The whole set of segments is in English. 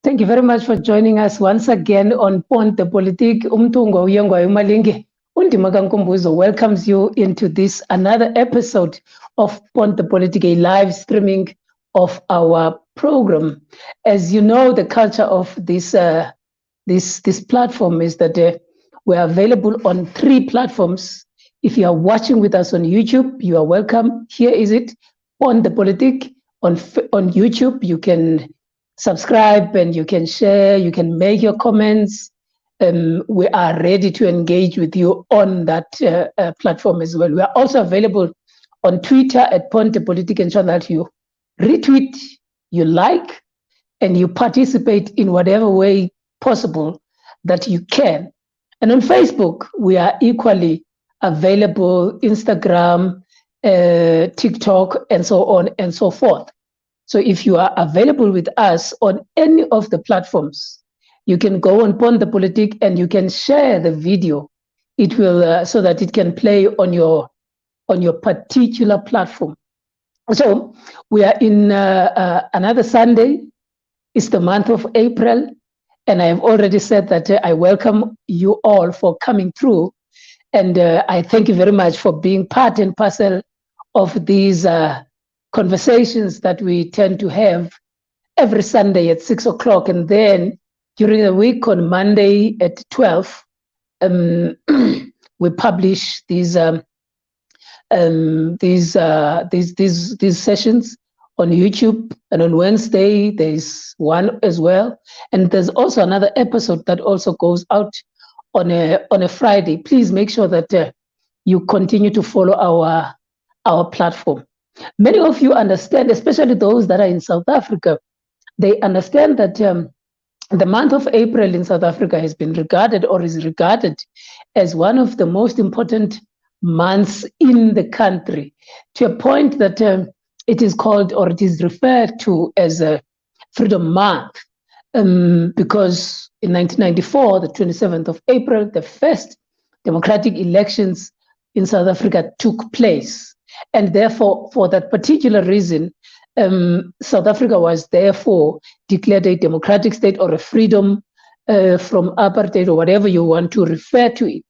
Thank you very much for joining us once again on Ponte Politique. Umthungo uyengwayo Malinga, Undima Kankumbuzo welcomes you into this another episode of Ponte Politique, a live streaming of our program. As you know, the culture of this platform is that we are available on 3 platforms. If you are watching with us on YouTube, you are welcome. Here is it, Ponte Politique on YouTube. You can subscribe and you can share, you can make your comments. We are ready to engage with you on that platform as well. We are also available on Twitter at Ponte Politique, ensure that you retweet, you like, and you participate in whatever way possible that you can. And on Facebook, we are equally available, Instagram, TikTok, and so on and so forth. So if you are available with us on any of the platforms, you can go on Ponte Politique and you can share the video. It will so that it can play on your particular platform. So we are in another Sunday. It's the month of April, and I have already said that I welcome you all for coming through, and I thank you very much for being part and parcel of these conversations that we tend to have every Sunday at 6 o'clock, and then during the week on Monday at 12, we publish these sessions on YouTube, and on Wednesday there's one as well, and there's also another episode that also goes out on a Friday. Please make sure that you continue to follow our platform. Many of you understand, especially those that are in South Africa, they understand that the month of April in South Africa has been regarded or is regarded as one of the most important months in the country, to a point that it is called, or it is referred to as a Freedom Month, because in 1994, the 27th of April, the first democratic elections in South Africa took place. And therefore, for that particular reason, South Africa was therefore declared a democratic state, or a freedom from apartheid, or whatever you want to refer to it.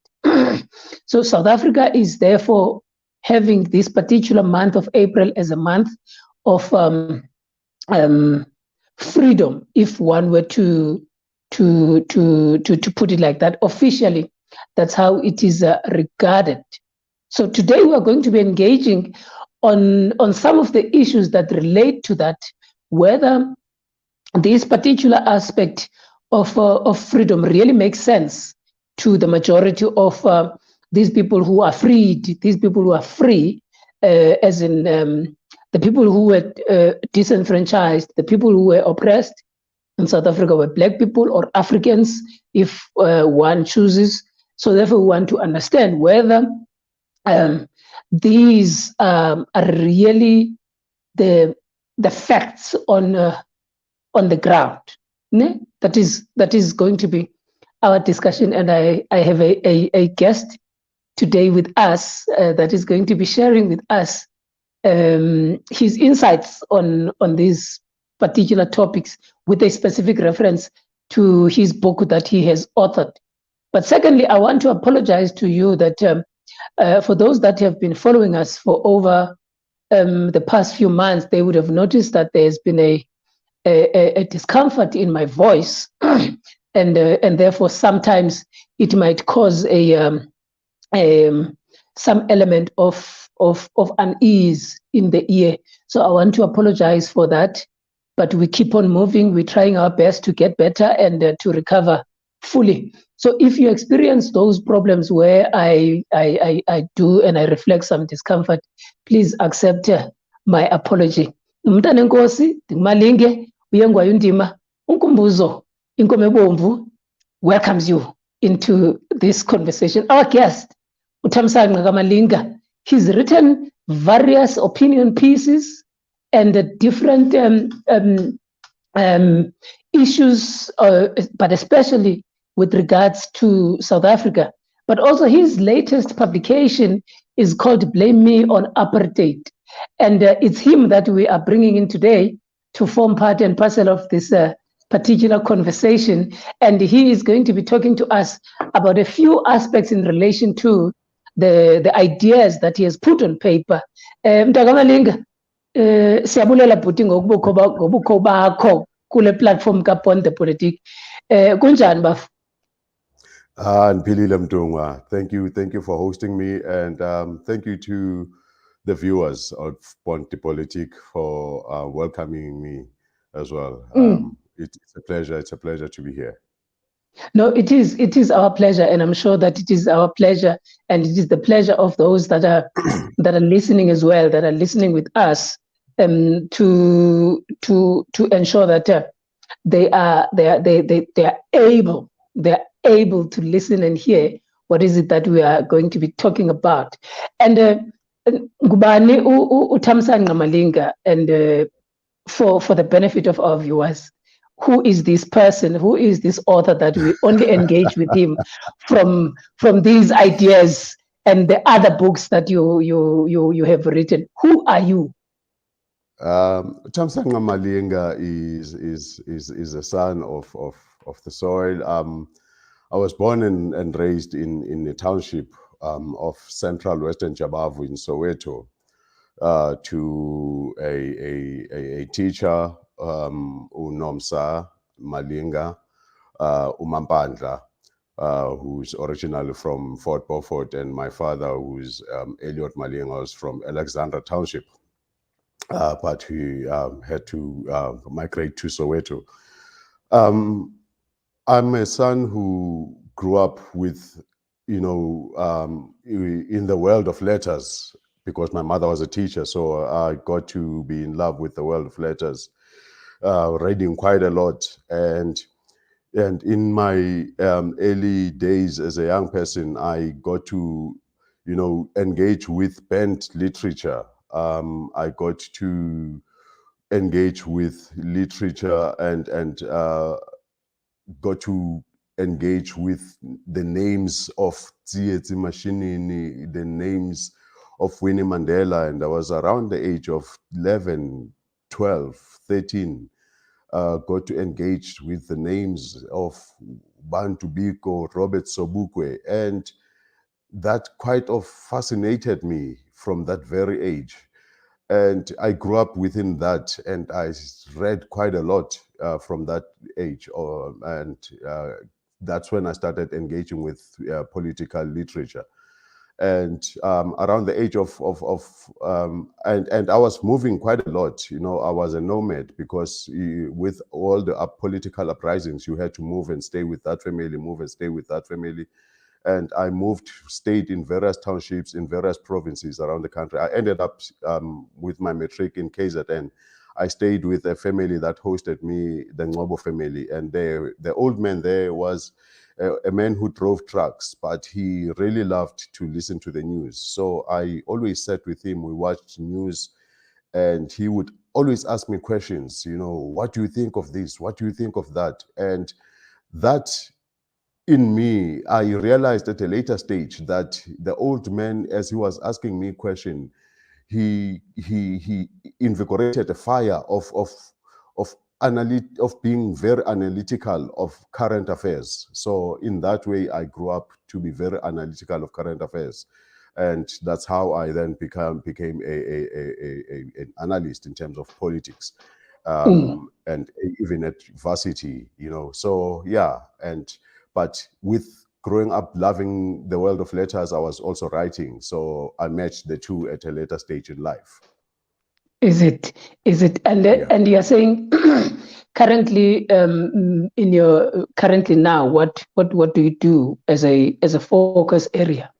So South Africa is therefore having this particular month of April as a month of freedom, if one were to put it like that. Officially, that's how it is regarded. So today we are going to be engaging on some of the issues that relate to that, whether this particular aspect of freedom really makes sense to the majority of these people who are freed, these people who are free, as in the people who were disenfranchised, the people who were oppressed in South Africa were Black people or Africans, if one chooses. So therefore we want to understand whether these are really the facts on the ground. Ne? That is going to be our discussion, and I have a guest today with us that is going to be sharing with us his insights on these particular topics, with a specific reference to his book that he has authored. But secondly, I want to apologize to you that for those that have been following us for over the past few months, they would have noticed that there's been a discomfort in my voice, and therefore sometimes it might cause some element of unease in the ear. So I want to apologize for that, but we keep on moving. We're trying our best to get better and to recover fully. So if you experience those problems where I do and I reflect some discomfort, please accept my apology. Umntana enkosi Malinga uyengwayo Ndima unkumbuzo inkomo ebomvu welcomes you into this conversation. Our guest, Thamsanqa Malinga, he's written various opinion pieces and different issues, but especially with regards to South Africa. But also his latest publication is called Blame Me on Apartheid. And it's him that we are bringing in today to form part and parcel of this particular conversation, and he is going to be talking to us about a few aspects in relation to the ideas that he has put on paper. Mntaka Malinga, siyabulela bhuti ngobukho bakho kule platform kaPon the Politic. Kunjani bafo? Nphilile Mtungwa, thank you for hosting me, and thank you to the viewers of Ponte Politic for welcoming me as well. It's a pleasure to be here. No, it is our pleasure, and I'm sure that it is our pleasure, and it is the pleasure of those that are listening as well, that are listening with us, to ensure that they are able to listen and hear what is it that we are going to be talking about. And Ngubani Thamsanqa Malinga, and for the benefit of our viewers, who is this person? Who is this author that we only engage with him from these ideas and the other books that you have written? Who are you? Thamsanqa Malinga is a son of the soil. I was born and raised in the township of Central Western Jabavu in Soweto, to a teacher, uNomsa Malinga, uMampandla, who's originally from Fort Beaufort, and my father, who's Elliot Malinga, was from Alexandra Township, but he had to migrate to Soweto. I'm a son who grew up with, in the world of letters, because my mother was a teacher, so I got to be in love with the world of letters, reading quite a lot. And in my early days as a young person, I got to, engage with bent literature. I got to engage with literature and got to engage with the names of Tsietsi Mashinini, the names of Winnie Mandela, and I was around the age of 11, 12, 13, got to engage with the names of Bantu Biko, Robert Sobukwe, and that quite fascinated me from that very age. And I grew up within that, and I read quite a lot from that age, and that's when I started engaging with political literature. And around the age of and I was moving quite a lot. I was a nomad, because with all the political uprisings, you had to move and stay with that family, move and stay with that family. And I stayed in various townships, in various provinces around the country. I ended up with my matric in KZN. I stayed with a family that hosted me, the Ngobo family. And the old man there was a man who drove trucks, but he really loved to listen to the news. So I always sat with him, we watched news, and he would always ask me questions, what do you think of this? What do you think of that? And that, in me, I realized at a later stage that the old man, as he was asking me question, he invigorated a fire of being very analytical of current affairs. So in that way, I grew up to be very analytical of current affairs, and that's how I then became an analyst in terms of politics, and even at varsity, So yeah, but with growing up loving the world of letters, I was also writing. So I matched the two at a later stage in life. Is it? And Yeah. And you're saying currently, currently now, what do you do as a focus area?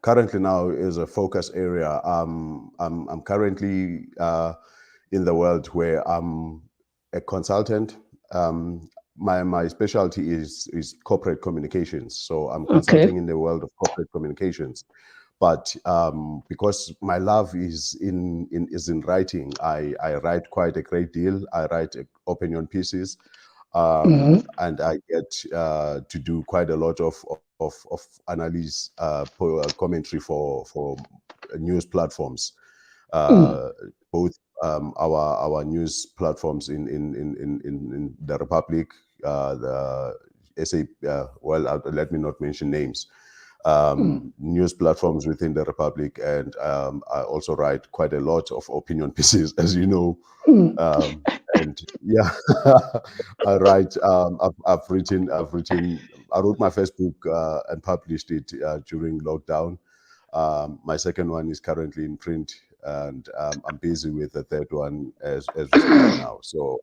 Currently now is a focus area. I'm currently in the world where I'm a consultant. My specialty is corporate communications. So I'm consulting in the world of corporate communications. But because my love is in writing, I write quite a great deal. I write opinion pieces, and I get to do quite a lot of analysis, commentary for news platforms, both our news platforms in the Republic, the SA. Let me not mention names. News platforms within the Republic, and I also write quite a lot of opinion pieces, as you know. And yeah, I write. I've written. I wrote my first book and published it during lockdown. My second one is currently in print, and I'm busy with the third one as we speak now. So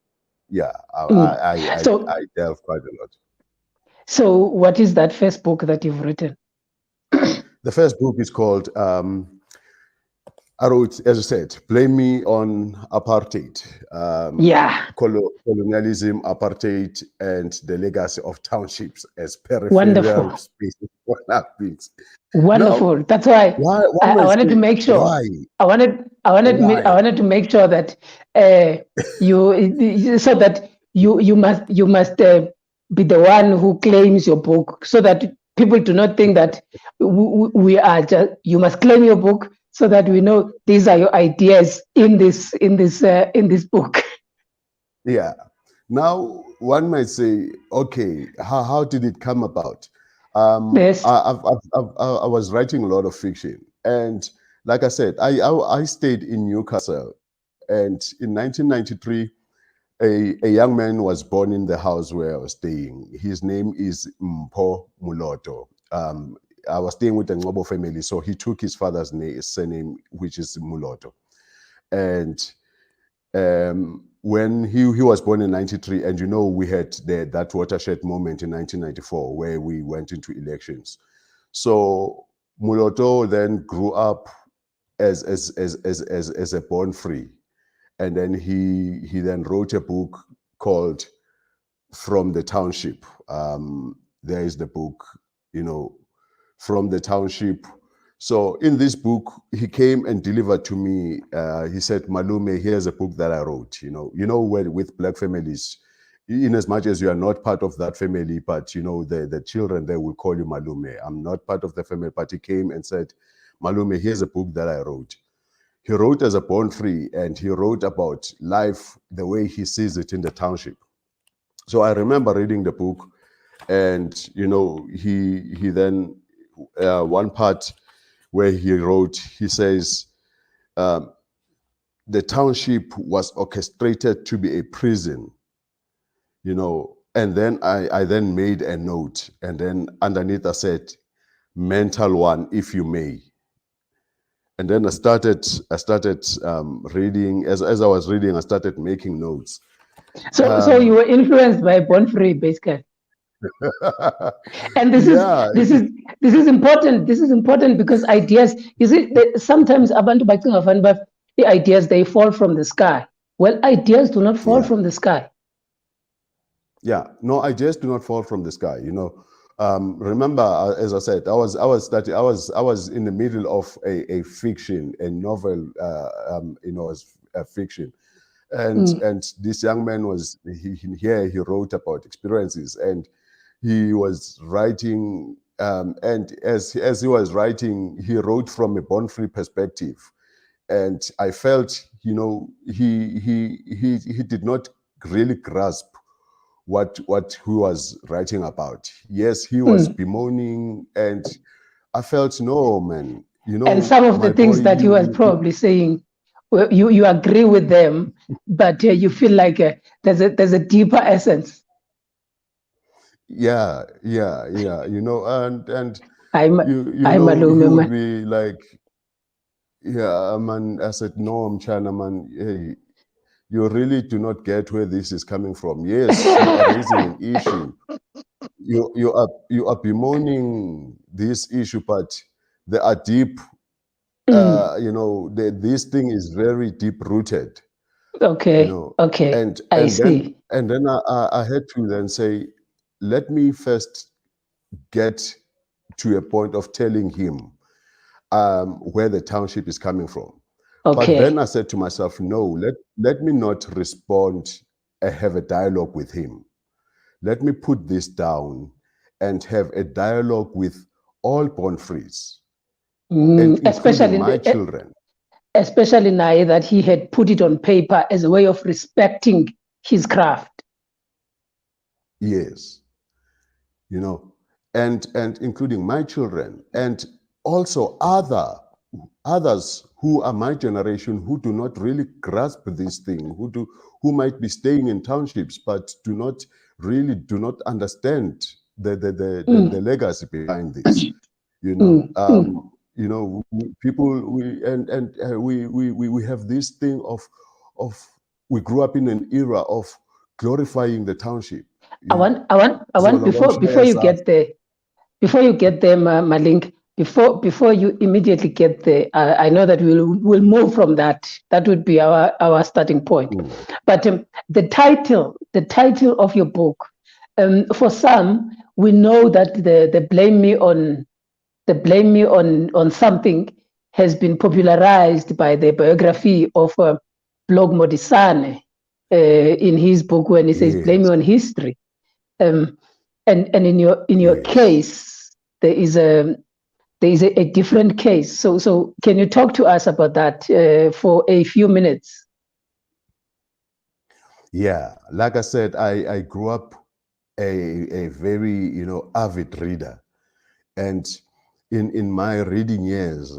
yeah, I delve quite a lot. So what is that first book that you've written? The first book is called, I wrote, as I said, Blame Me on Apartheid. Colonialism, Apartheid, and the Legacy of Townships as Peripheral Spaces for Black. Wonderful. Now, that's why I wanted to make sure. Why? I wanted to make sure that you so that you must be the one who claims your book, so that people do not think that we are just. You must claim your book so that we know these are your ideas in this book. Yeah. Now one might say, okay, how did it come about? Yes. I was writing a lot of fiction, and like I said, I stayed in Newcastle, and in 1993, a young man was born in the house where I was staying. His name is Mpho Muloto. I was staying with the Ngobo family, so he took his father's surname, which is Muloto, and when he was born in 93, and you know, we had that watershed moment in 1994 where we went into elections. So Muloto then grew up as a born free, and then he then wrote a book called From the Township. There is the book, you know, From the Township. So in this book, he came and delivered to me. He said, "Malume, here's a book that I wrote." You know, with black families, in as much as you are not part of that family, but you know, the children there will call you Malume. I'm not part of the family, but he came and said, "Malume, here's a book that I wrote." He wrote as a born free, and he wrote about life the way he sees it in the township. So I remember reading the book, and you know, he then one part where he wrote, he says, the township was orchestrated to be a prison, you know. And then I then made a note, and then underneath I said, mental one, if you may. And then I started reading. As I was reading, I started making notes. So you were influenced by Born Free, basically. And this is important. This is important because ideas. You see, sometimes the ideas, they fall from the sky. Well, ideas do not fall from the sky. Yeah, no, ideas do not fall from the sky. You know, remember, as I said, I was in the middle of a fiction, a novel, you know, a fiction. And this young man was he wrote about experiences, and he was writing, and as he was writing, he wrote from a born free perspective, and I felt, you know, he did not really grasp what he was writing about. Yes, he was bemoaning, and I felt, no, man, you know. And some of the things that he was probably saying, well, you agree with them, but you feel like there's a deeper essence. Yeah, you know, and you would be like, yeah, man. I said, no, Mchana, man, hey, you really do not get where this is coming from. Yes, you are raising an issue. You are bemoaning this issue, but there are deep, you know, this thing is very deep rooted. Okay. You know, okay. And then I had to then say, let me first get to a point of telling him where the township is coming from. Okay. But then I said to myself, no, let me not respond and have a dialogue with him. Let me put this down and have a dialogue with all born frees, and especially my children. especially now that he had put it on paper as a way of respecting his craft. Yes. You know, and including my children and also others who are my generation who do not really grasp this thing, who might be staying in townships but do not understand the legacy behind this. You know, you know, we have this thing of we grew up in an era of glorifying the township. I want before you get there, Maling, before you immediately get there, I know that we'll move from that. That would be our starting point. But the title of your book, for some, we know that the blame me on something has been popularized by the biography of Blog Modisane in his book when he says blame me on history. And in your case, there is a different case. So can you talk to us about that for a few minutes? Yeah, like I said, I grew up a very avid reader, and in my reading years,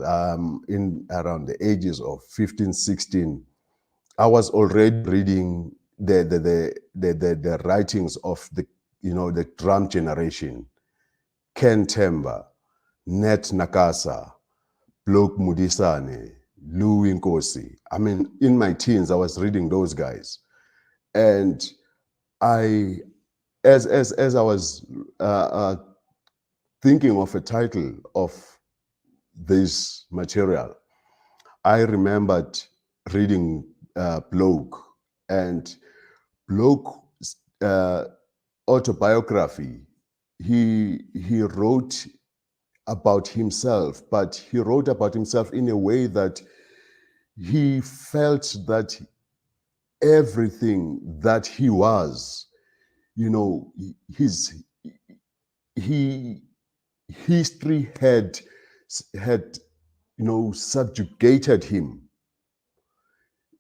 in around the ages of 15, 16, I was already reading the writings of the drum generation, Ken Temba, Net Nakasa, Blok Mudisane, Louis eKasi. I mean, in my teens, I was reading those guys, and as I was thinking of a title of this material, I remembered reading Blok, and Blok's autobiography. He wrote about himself, but he wrote about himself in a way that he felt that everything that he was, history had subjugated him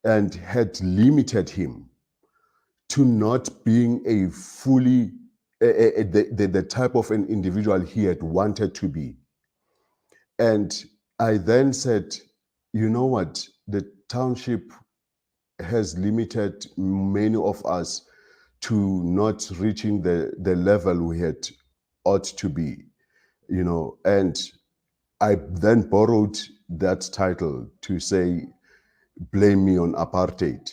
and had limited him to not being a fully the type of an individual he had wanted to be. And I then said, you know what, the township has limited many of us to not reaching the level we had ought to be, and I then borrowed that title to say, blame me on apartheid.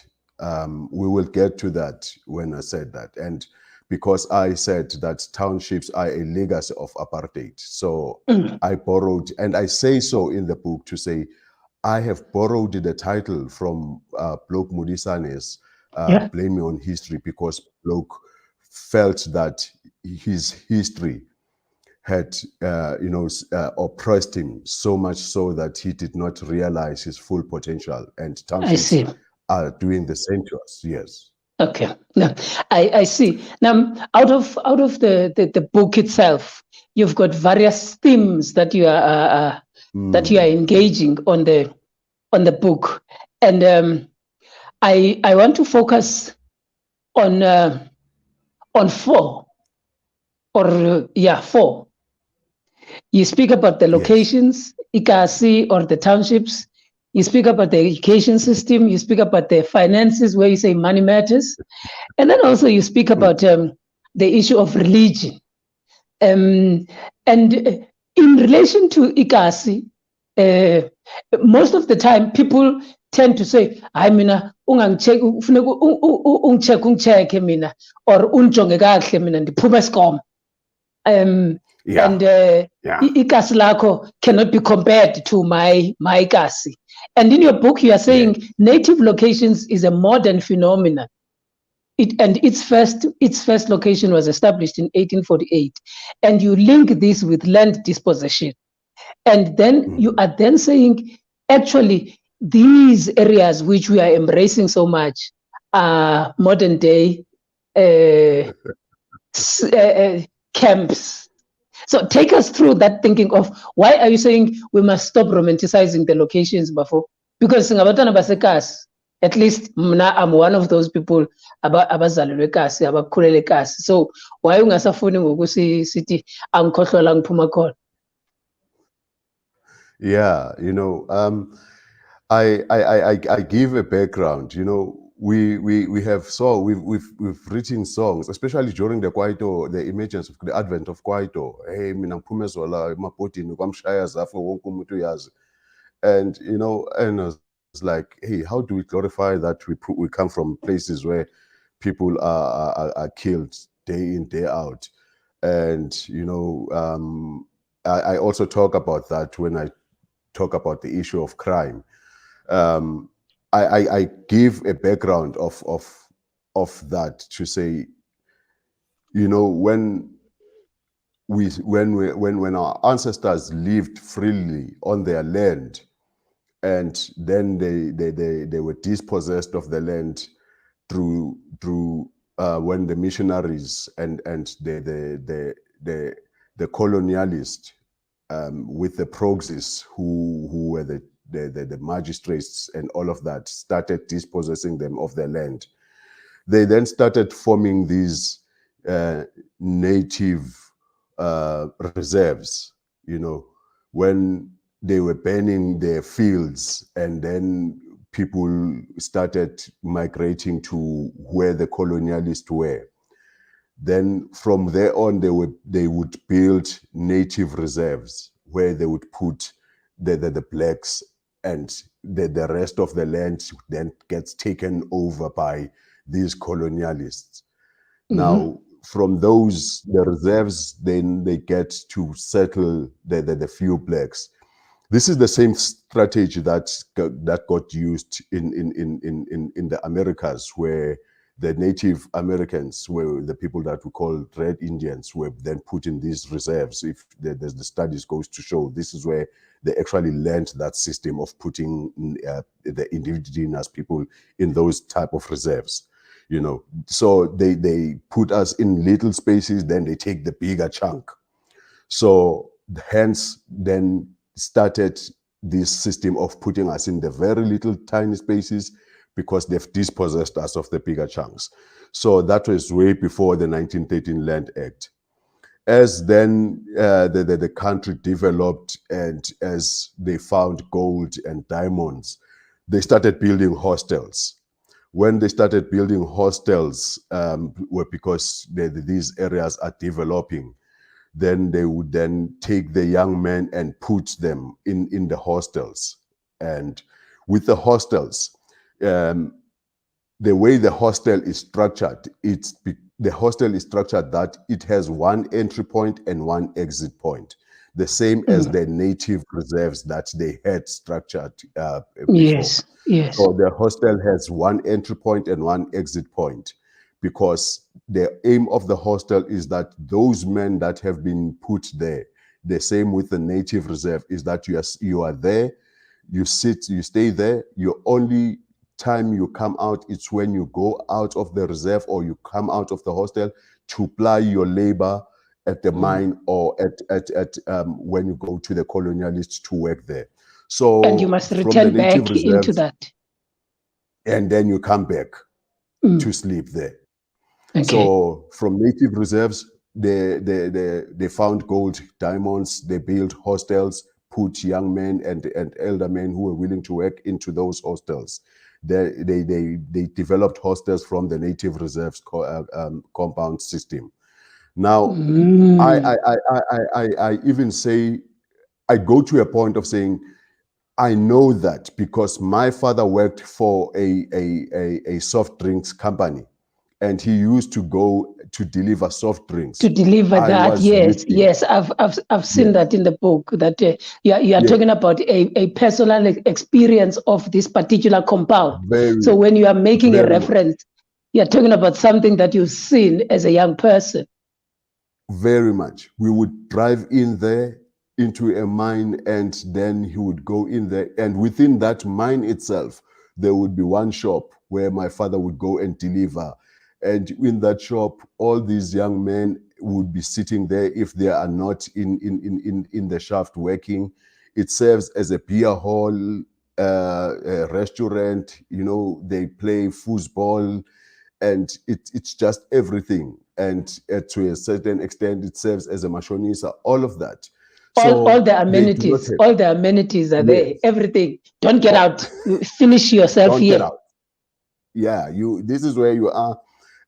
We will get to that when I said that. And because I said that townships are a legacy of apartheid. So I borrowed, and I say so in the book to say, I have borrowed the title from Blok Mudisane's Blame Me on History, because Blok felt that his history had oppressed him so much so that he did not realize his full potential, and townships are doing the same to us. Yes. Okay. Now I see. Now out of the book itself, you've got various themes that you are engaging on the book, and I want to focus on four. Four. You speak about the locations, eKasi, or the townships. You speak about the education system. You speak about the finances, where you say money matters. And then also you speak about the issue of religion. And in relation to eKasi, most of the time people tend to say, I mean, uncheck mina, or unjonge kahle mina ndiphuma eSkom. And eKasi lakho cannot be compared to my eKasi. And in your book, you are saying native locations is a modern phenomenon. Its first location was established in 1848, and you link this with land dispossession. And then you are then saying, actually, these areas which we are embracing so much are modern day camps. So take us through that thinking of why are you saying we must stop romanticizing the locations, Bafo? because singabatana baseKasi, at least mna, I'm one of those people abazalelwe eKasi, abakhulele eKasi. So why ungasafuni ngokuthi sithi angikhohlola ngiphuma khona? Yeah, you know, I give a background. You know, we've written songs, especially during the Kwaito, the emergence of the advent of Kwaito. Hey, mina ngiphume zola emabhodini kwamshaya zafe wonke umuntu uyazi. And you know, and I was like, hey, how do we glorify that we come from places where people are killed day in, day out? And you know, I also talk about that when I talk about the issue of crime. I give a background of that to say, you know, when our ancestors lived freely on their land, and then they were dispossessed of the land through when the missionaries and the colonialists with the proxies who were the magistrates and all of that started dispossessing them of their land. They then started forming these native reserves, you know, when they were burning their fields, and then people started migrating to where the colonialists were. Then from there on, they would build native reserves where they would put the blacks, and the rest of the land then gets taken over by these colonialists. Now, from those, the reserves, then they get to settle the few blacks. This is the same strategy that got used in the Americas, where the Native Americans were the people that we call Red Indians, were then put in these reserves. If the studies goes to show, this is where they actually learned that system of putting the indigenous people in those type of reserves. You know, so they put us in little spaces, then they take the bigger chunk. So hence then started this system of putting us in the very little tiny spaces, because they've dispossessed us of the bigger chunks. So that was way before the 1913 Land Act. As then the country developed, and as they found gold and diamonds, they started building hostels. When they started building hostels, were because these areas are developing, then they would then take the young men and put them in the hostels. And with the hostels, the way the hostel is structured, the hostel is structured that it has one entry point and one exit point, the same as the native reserves that they had structured before. Yes. So the hostel has one entry point and one exit point, because the aim of the hostel is that those men that have been put there, the same with the native reserve, is that you are there, you stay there, your only time you come out, it's when you go out of the reserve or you come out of the hostel to ply your labor at the mine, or at when you go to the colonialists to work there. So, and you must return back into that, and then you come back to sleep there. Okay. So from native reserves, they found gold, diamonds, they built hostels, put young men and elder men who were willing to work into those hostels. They developed hostels from the native reserves compound system. Now, I even say, I go to a point of saying, I know that because my father worked for a soft drinks company, and he used to go to deliver soft drinks. To deliver that, yes. I've seen that in the book, that you are talking about a personal experience of this particular compound. So when you are making a reference, you're talking about something that you've seen as a young person. Very much. We would drive in there into a mine, and then he would go in there, and within that mine itself, there would be one shop where my father would go and deliver. And in that shop, all these young men would be sitting there. If they are not in the shaft working, it serves as a beer hall, a restaurant, they play football, and it's just everything. And to a certain extent, it serves as a mashonisa, all of that. All the they do not amenities, have, all the amenities are there. yes, Everything. Don't get out. Finish yourself don't here. get out. Yeah, this is where you are.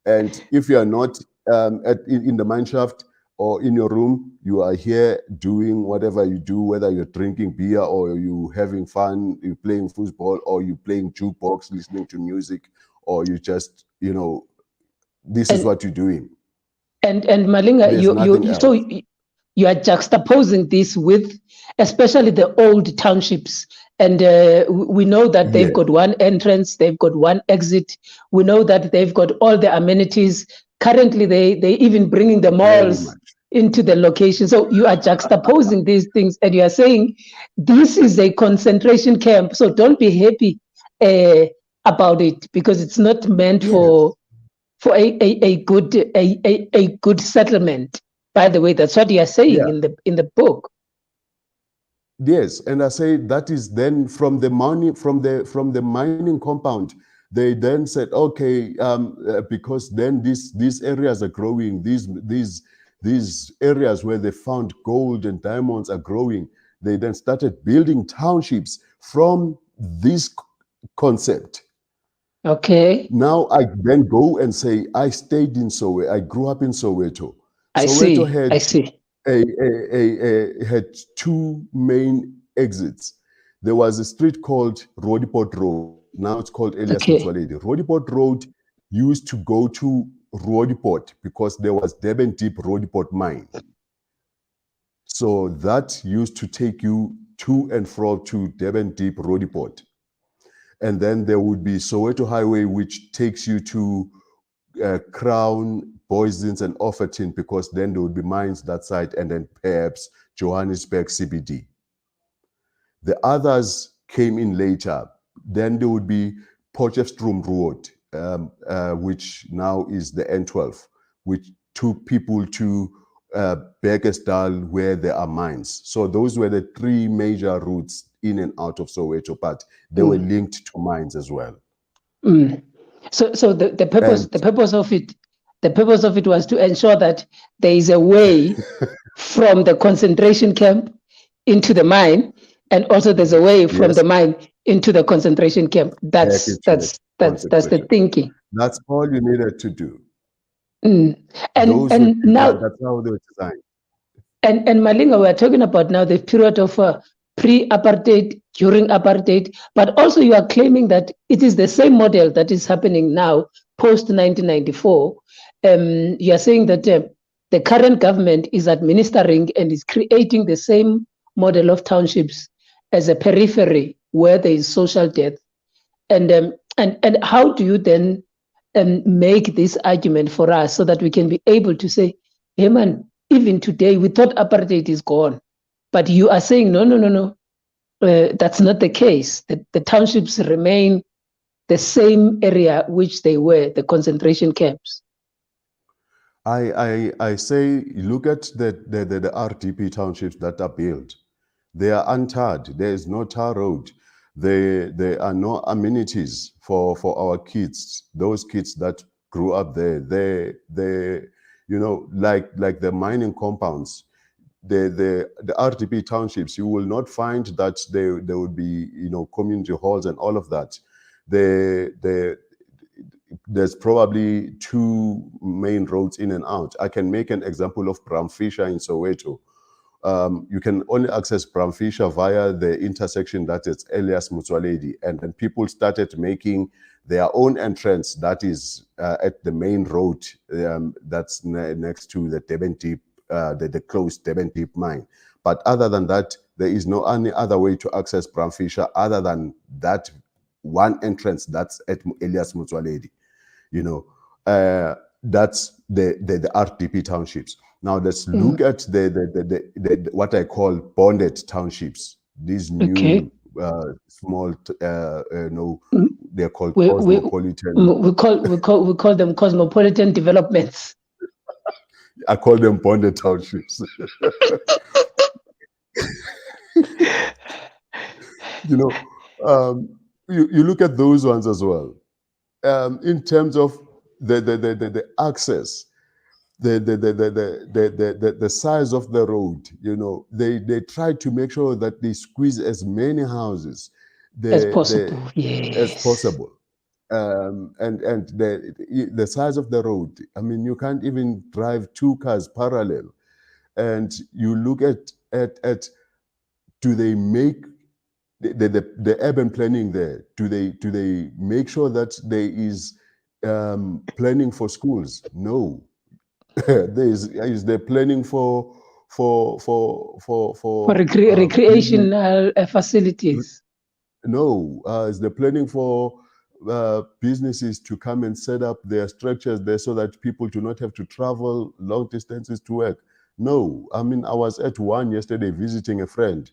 And if you are not in the mine shaft or in your room, you are here doing whatever you do, whether you're drinking beer or you having fun, you playing football, or you playing jukebox, listening to music, or you just, this is what you're doing. And Malinga, There's nothing else. so you are juxtaposing this with especially the old townships. And we know that they've got one entrance, they've got one exit. We know that they've got all the amenities. Currently, they even bringing the malls into the location. So you are juxtaposing these things, and you are saying this is a concentration camp. So don't be happy about it, because it's not meant for a good settlement. By the way, that's what you are saying in the book. Yes, and I say that is then from the mining compound. They then said, okay, because then these areas are growing. These areas where they found gold and diamonds are growing. They then started building townships from this concept. Okay. Now I then go and say, I stayed in Soweto. I grew up in Soweto. I see. Had two main exits. There was a street called Rodiport Road. Now it's called Elias Motsoaledi. Rodiport Road used to go to Rodiport because there was Durban Deep Rodiport mine. So that used to take you to and from to Durban Deep Rodiport. And then there would be Soweto Highway, which takes you to Crown, Boysens, and Offerton, because then there would be mines that side, and then perhaps Johannesburg CBD. The others came in later. Then there would be Potchefstroom Road, which now is the N12, which took people to Bergesdal, where there are mines. So those were the three major routes in and out of Soweto, but they were linked to mines as well. So the purpose of it was to ensure that there is a way from the concentration camp into the mine, and also there's a way from the mine into the concentration camp. That's the thinking. That's all you needed to do. And now that's how they were designed. And Malinga, we're talking about now the period of pre-apartheid, during apartheid, but also you are claiming that it is the same model that is happening now post 1994. You are saying that the current government is administering and is creating the same model of townships as a periphery where there is social death. And how do you then make this argument for us so that we can be able to say, hey man, even today we thought apartheid is gone, but you are saying no, that's not the case. The townships remain the same area which they were, the concentration camps. I say, look at the RDP townships that are built. They are untarred. There is no tar road. There are no amenities for our kids. Those kids that grew up there, they like the mining compounds, the RDP townships, you will not find that there would be community halls and all of that. There's probably two main roads in and out. I can make an example of Bramfisher in Soweto. You can only access Bramfisher via the intersection that is Elias Motsoaledi, and then people started making their own entrance that is at the main road that's next to the Durban Deep, the closed Durban Deep mine. But other than that, there is no any other way to access Bramfisher other than that one entrance that's at Elias Motsoaledi. That's the RDP townships. Now let's look at the what I call bonded townships. These new small, they're called cosmopolitan. We call them cosmopolitan developments. I call them bonded townships. You look at those ones as well. In terms of the access, the size of the road, they try to make sure that they squeeze as many houses as possible. as Yes. possible. And the size of the road, I mean, you can't even drive two cars parallel. And you look at do they make the urban planning there? Do they make sure that there is planning for schools? No. Is there planning for bringing? Recreational facilities. No. Is there planning for businesses to come and set up their structures there so that people do not have to travel long distances to work? No. I mean, I was at one yesterday visiting a friend.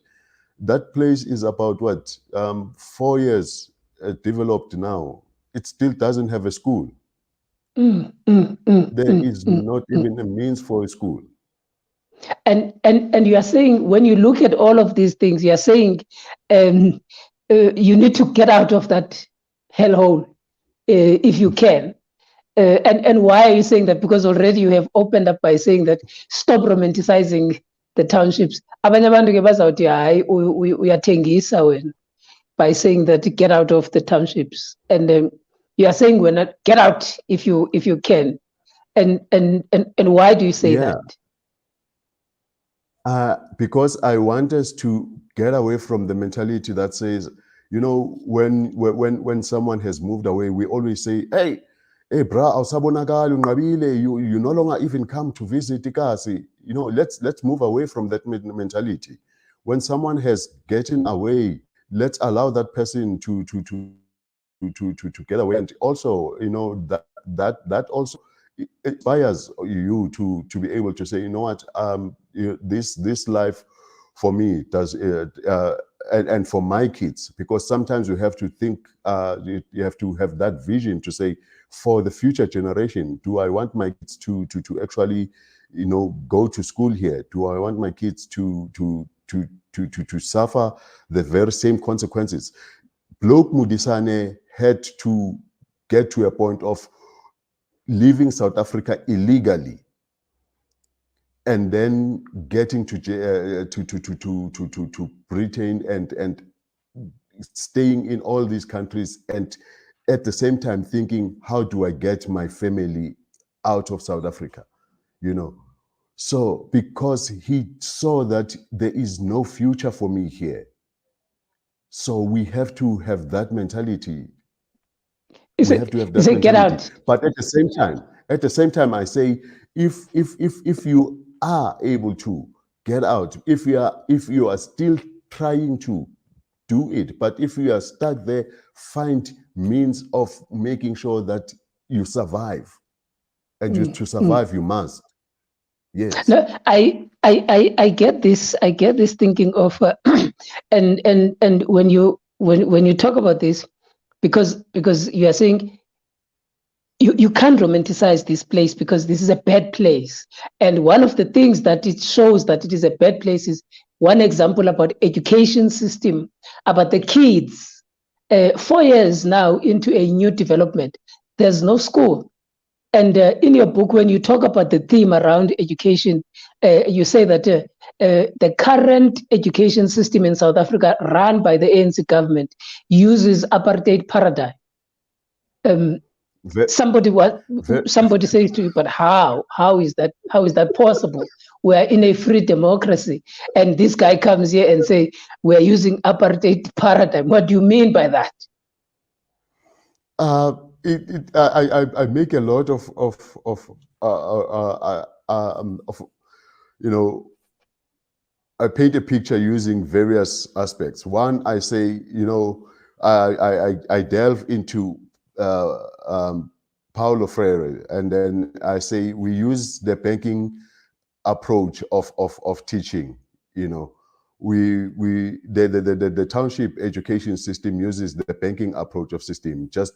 That place is about what, 4 years developed now. It still doesn't have a school. There is not even a means for a school. And you are saying, when you look at all of these things, you are saying you need to get out of that hellhole if you can. And why are you saying that? Because already you have opened up by saying that stop romanticizing the townships. Abanye abantu ke bazawuthi hayi uyathengisa wena, by saying that get out of the townships. And you are saying we're not, get out if you can. And why do you say that? Because I want us to get away from the mentality that says, when someone has moved away, we always say, hey bra, awusabonakali unqabile, you no longer even come to visit eKasi. Let's move away from that mentality. When someone has gotten away, let's allow that person to get away. And also, that also inspires you to be able to say, you know what, this life for me does, and for my kids, because sometimes you have to think, you have to have that vision to say, for the future generation, do I want my kids to actually, go to school here? Do I want my kids to suffer the very same consequences? Bloke Mudisane had to get to a point of leaving South Africa illegally, and then getting to Britain and staying in all these countries, and at the same time thinking, how do I get my family out of South Africa? So because he saw that there is no future for me here, so we have to have that mentality. We have to have that mentality. Get out. But at the same time, I say, if you are able to get out, if you are still trying to do it, but if you are stuck there, find means of making sure that you survive. And to survive, you must. Yes. No, I get this. I get this thinking of, and when you talk about this, because you are saying you can't romanticize this place because this is a bad place. And one of the things that it shows that it is a bad place is one example about education system, about the kids. 4 years now into a new development, there's no school. And in your book, when you talk about the theme around education, you say that the current education system in South Africa, run by the ANC government, uses apartheid paradigm. Somebody says to you, but how is that possible? We're in a free democracy, and this guy comes here and say we're using apartheid paradigm. What do you mean by that? I make a lot of I paint a picture using various aspects. One, I say, I delve into Paulo Freire, and then I say we use the banking approach of teaching. The township education system uses the banking approach of system, just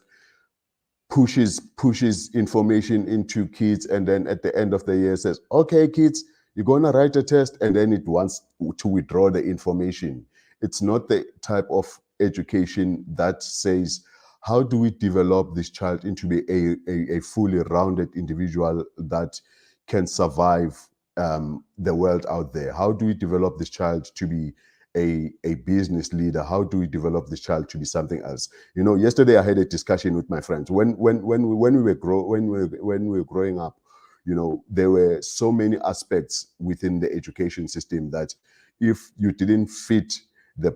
pushes information into kids, and then at the end of the year says, okay, kids, you're going to write a test, and then it wants to withdraw the information. It's not the type of education that says, how do we develop this child into be a fully rounded individual that can survive the world out there? How do we develop this child to be a business leader? How do we develop this child to be something else? You know, yesterday I had a discussion with my friends. When we were growing up, you know, there were so many aspects within the education system that if you didn't fit the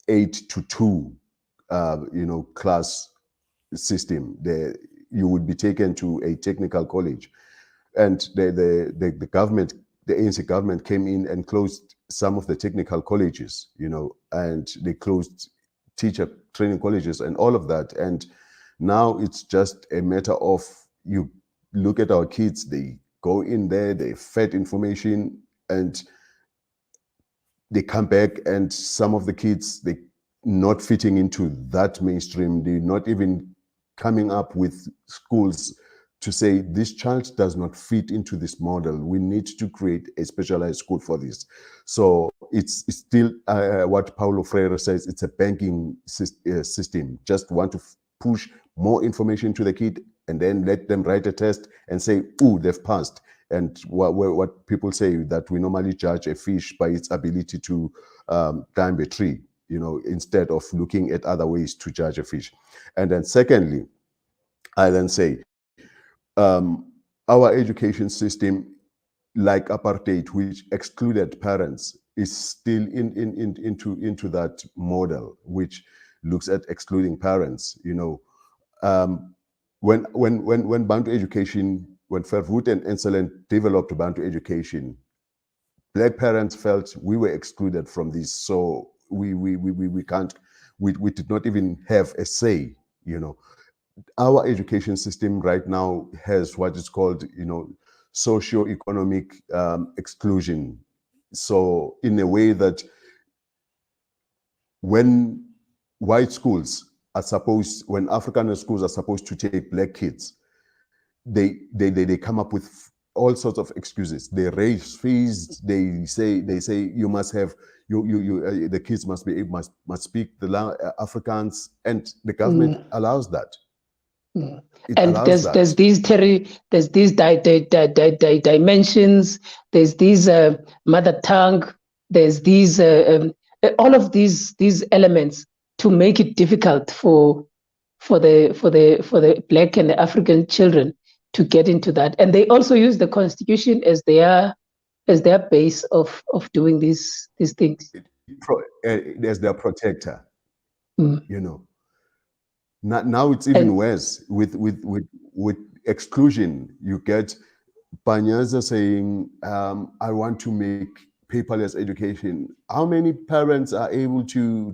8 to 2 you know, class system, you would be taken to a technical college. And the government, the ANC government, came in and closed some of the technical colleges, you know, and they closed teacher training colleges and all of that. And now it's just a matter of, you look at our kids, they go in there, they fed information, and they come back, and some of the kids, they not fitting into that mainstream. They're not even coming up with schools to say, this child does not fit into this model. We need to create a specialized school for this. So it's still what Paulo Freire says, it's a banking system. Just want to push more information to the kid and then let them write a test and say, ooh, they've passed. And what people say, that we normally judge a fish by its ability to climb a tree, you know, instead of looking at other ways to judge a fish. And then secondly, I then say, our education system, like apartheid, which excluded parents, is still into that model, which looks at excluding parents. You know, when Bantu education, when Verwoerd and Enselen developed Bantu education, Black parents felt we were excluded from this, so we did not even have a say. You know, our education system right now has what is called, you know, socio-economic exclusion. So in a way that when white schools are supposed, when African schools are supposed to take Black kids, they come up with all sorts of excuses. They raise fees. They say you must have the kids must speak the Afrikaans, and the government allows that. And there's these dimensions, there's these mother tongue, there's these all of these elements to make it difficult for the Black and the African children to get into that. And they also use the Constitution as their base of doing these things. As their protector, you know. Now it's even worse with exclusion. You get Panyaza saying, I want to make paperless education. How many parents are able to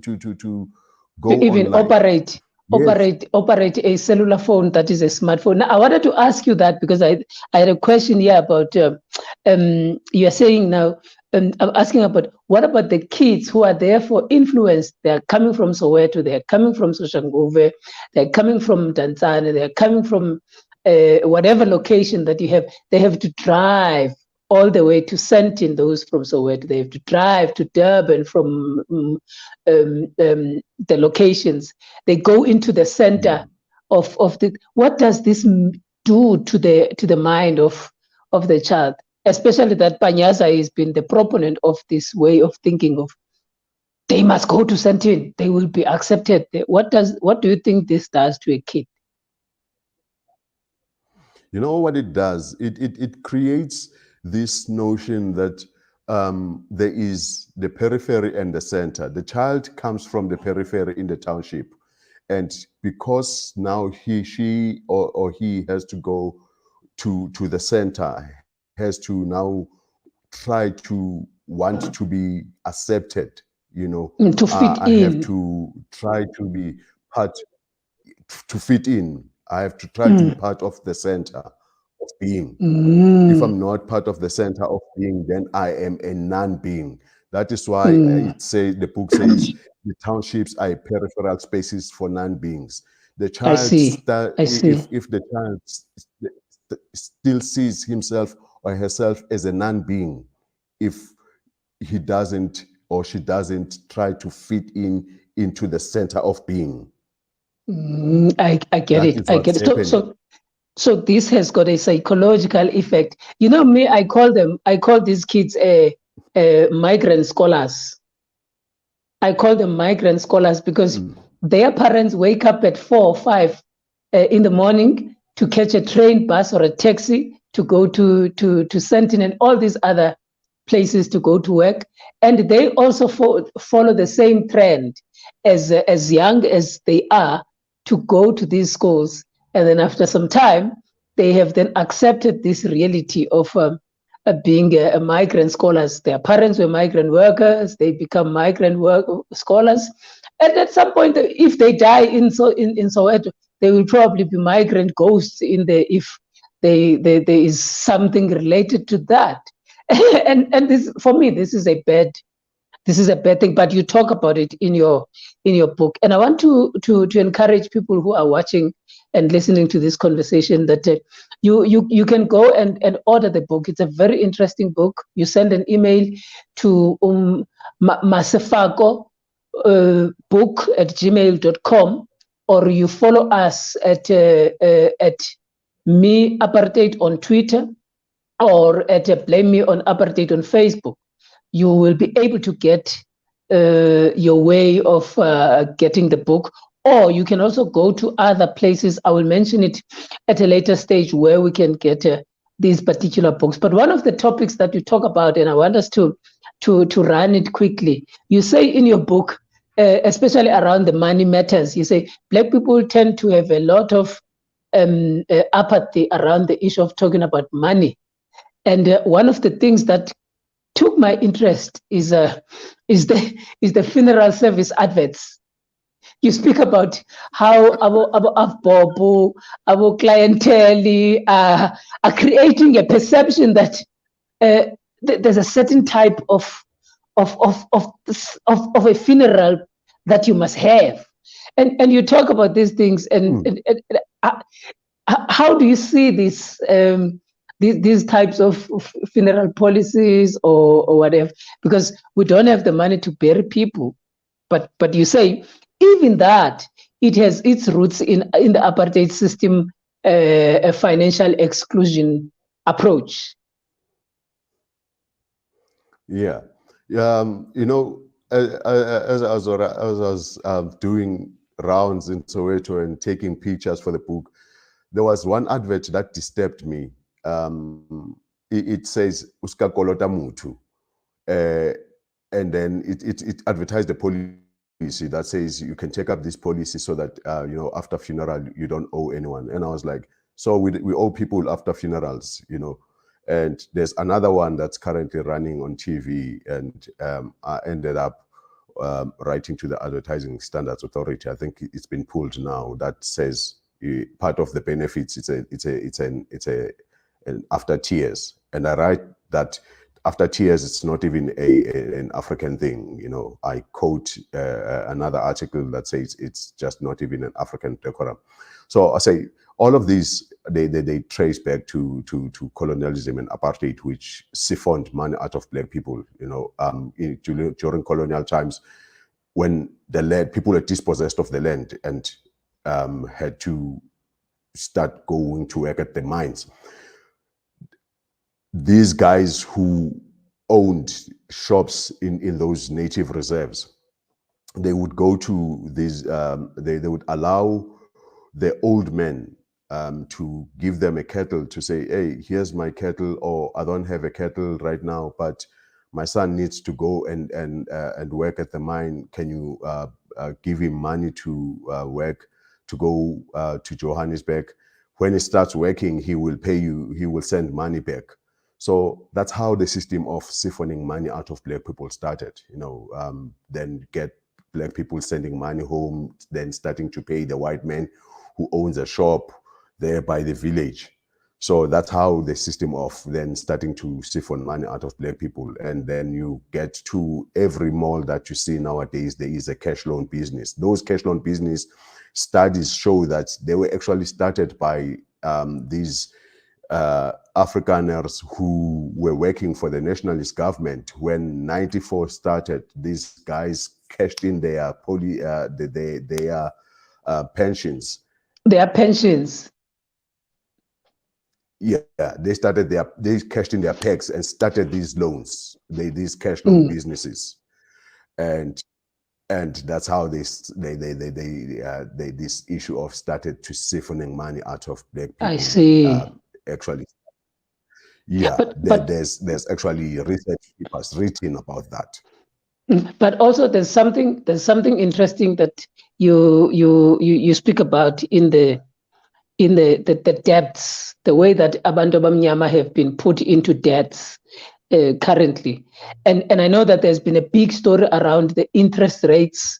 go even online? operate a cellular phone that is a smartphone? Now, I wanted to ask you that because I had a question here about you are saying now, I'm asking about, what about the kids who are therefore influenced? They're coming from Soweto, they're coming from Soshanguve, they're coming from Tanzania, they're coming from whatever location that you have. They have to drive all the way to Sentin, those from Soweto. They have to drive to Durban from the locations. They go into the center of the. What does this do to the mind of the child? Especially that Panyaza has been the proponent of this way of thinking of, they must go to Sentin, they will be accepted. What do you think this does to a kid? You know what it does? It creates this notion that there is the periphery and the center. The child comes from the periphery in the township, and because now she or he has to go to the center, has to now try to want to be accepted, you know, to fit I in. have to try to be part, to fit in. I have to try to be part of the center of being. If I'm not part of the center of being, then I am a non-being. That is why the book says the townships are peripheral spaces for non-beings. The child, if the child still sees himself or herself as a non-being, if he doesn't or she doesn't try to fit into the center of being. I get That it. is I what's get it. happening. So this has got a psychological effect. You know me, I call these kids migrant scholars. I call them migrant scholars because their parents wake up at 4 or 5 in the morning to catch a train, bus, or a taxi to go to Sentinel and all these other places to go to work, and they also follow the same trend as young as they are to go to these schools, and then after some time they have then accepted this reality of being a migrant scholars. Their parents were migrant workers, they become migrant scholars, and at some point if they die in Soweto, they will probably be migrant ghosts in there if there is something related to that. and this, for me, this is a bad thing, but you talk about it in your book, and I want to encourage people who are watching and listening to this conversation that you can go and order the book. It's a very interesting book. You send an email to masefako book@gmail.com, or you follow us at me Apartheid on Twitter, or at Blame Me on Apartheid on Facebook. You will be able to get your way of getting the book, or you can also go to other places. I will mention it at a later stage where we can get these particular books. But one of the topics that you talk about, and I want us to run it quickly, you say in your book, especially around the money matters, you say Black people tend to have a lot of apathy around the issue of talking about money. And one of the things that took my interest is the funeral service adverts. You speak about how our bobo, our clientele are creating a perception that there's a certain type of a funeral that you must have, and you talk about these things, and how do you see this? These types of funeral policies or whatever, because we don't have the money to bury people, but you say even that it has its roots in the apartheid system, a financial exclusion approach. Yeah, you know, as I was doing rounds in Soweto and taking pictures for the book, there was one advert that disturbed me. It says "Uska kolota mutu," and then it advertised the policy that says you can take up this policy so that you know, after funeral you don't owe anyone. And I was like, so we owe people after funerals, you know. And there's another one that's currently running on TV, and I ended up writing to the Advertising Standards Authority. I think it's been pulled now. That says part of the benefits, it's an after tears, and I write that after tears, it's not even an African thing. You know, I quote another article that says it's just not even an African decorum. So I say all of these, they trace back to colonialism and apartheid, which siphoned money out of Black people. You know, during colonial times, when the land, people were dispossessed of the land and had to start going to work at the mines. These guys who owned shops in those native reserves, they would go to these, they would allow the old men to give them a kettle, to say, hey, here's my kettle, or I don't have a kettle right now, but my son needs to go and work at the mine. Can you give him money to work, to go to Johannesburg? When he starts working, he will pay you, he will send money back. So that's how the system of siphoning money out of Black people started, you know, then get Black people sending money home, then starting to pay the white man who owns a shop there by the village. So that's how the system of then starting to siphon money out of Black people. And then you get to every mall that you see nowadays, there is a cash loan business. Those cash loan business studies show that they were actually started by these Afrikaners who were working for the nationalist government when 94 started. These guys cashed in their pensions. Their pensions. Yeah, they cashed in their pegs and started these loans, these cash loan businesses, and that's how this issue of started to siphoning money out of black people. I see. Actually, yeah, but there's actually research papers written about that. But also there's something interesting that you speak about in the debts, the way that abantu abamnyama have been put into debts currently, and I know that there's been a big story around the interest rates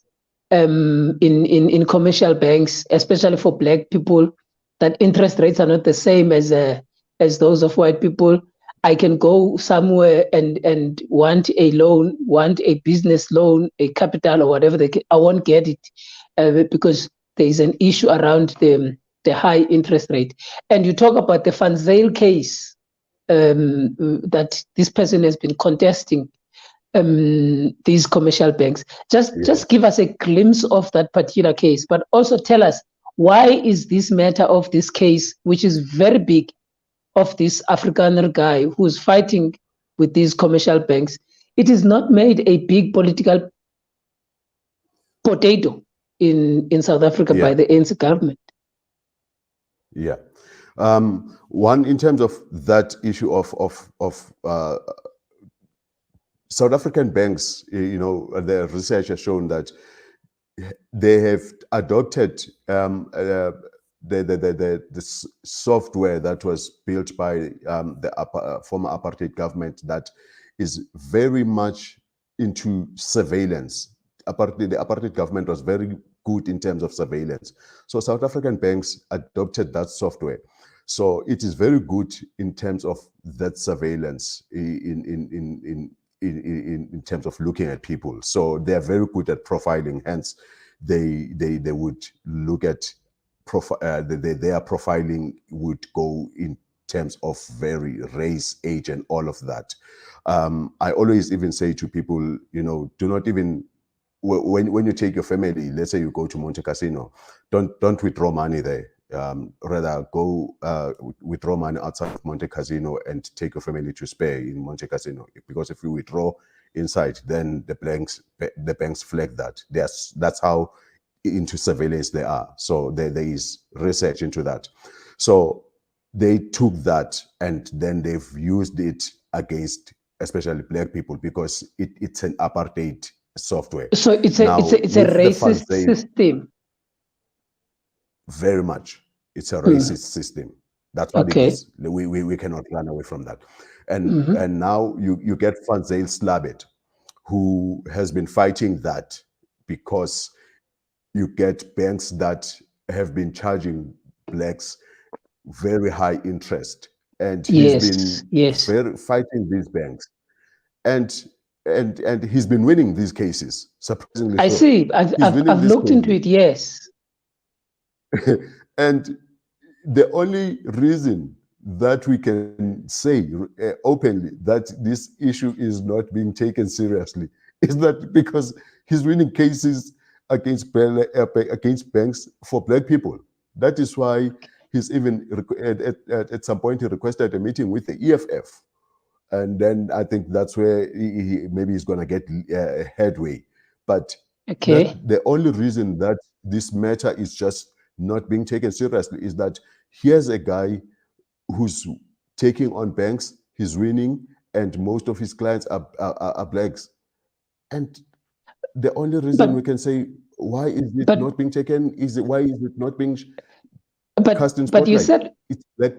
in commercial banks, especially for black people, that interest rates are not the same as those of white people. I can go somewhere and want a loan, want a business loan, a capital or whatever. I won't get it because there is an issue around the high interest rate. And you talk about the Van Zyl case that this person has been contesting these commercial banks. Just give us a glimpse of that particular case, but also tell us, why is this matter of this case, which is very big, of this Afrikaner guy who's fighting with these commercial banks, it is not made a big political potato in South Africa by the ANC government? Yeah. One, in terms of that issue of South African banks, the research has shown that they have adopted the software that was built by the former apartheid government that is very much into surveillance. The apartheid government was very good in terms of surveillance. So South African banks adopted that software. So it is very good in terms of that surveillance in terms of looking at people. So they are very good at profiling. Hence, they would look at their profiling would go in terms of very race, age, and all of that. I always even say to people, do not even, when you take your family, let's say you go to Monte Casino, don't withdraw money there. Rather go withdraw money outside of Monte Casino and take your family to Spare in Monte Casino. Because if you withdraw inside, then the banks flag that. That's how into surveillance they are. So there is research into that. So they took that and then they've used it against especially black people because it's an apartheid software. So it's a racist system. Very much. It's a racist system. That's what it is. We cannot run away from that. And and now you get Van Zyl Slabbert, who has been fighting that because you get banks that have been charging blacks very high interest, and he's been fighting these banks, and he's been winning these cases. Surprisingly, I see. I've looked into it. Yes, and the only reason that we can say openly that this issue is not being taken seriously is that because he's winning cases against banks for black people. That is why he's even at some point he requested a meeting with the EFF, and then I think that's where maybe he's going to get headway. But the only reason that this matter is just not being taken seriously is that here's a guy who's taking on banks, he's winning, and most of his clients are blacks. And the only reason we can say why is it not being taken why is it not being cast in spotlight? But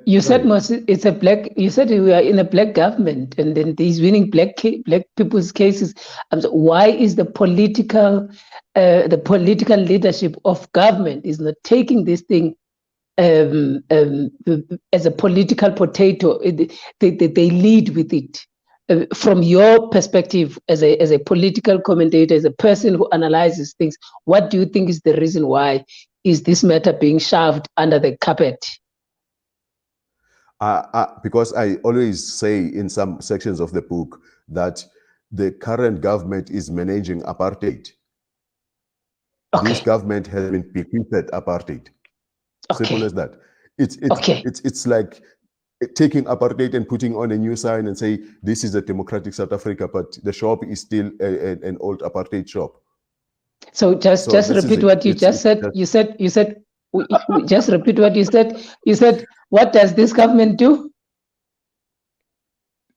you said it's a black. You said we are in a black government, and then these winning black people's cases. So why is the political leadership of government is not taking this thing as a political potato? They lead with it. From your perspective as a political commentator, as a person who analyzes things, what do you think is the reason why is this matter being shoved under the carpet? Because I always say in some sections of the book that the current government is managing apartheid. This Okay. government has been bequeathed apartheid. Simple Okay. as that. It's like taking apartheid and putting on a new sign and say this is a democratic South Africa, but the shop is still an old apartheid shop. So So just this is repeat it. what you just said. You said just repeat what you said. You said, what does this government do?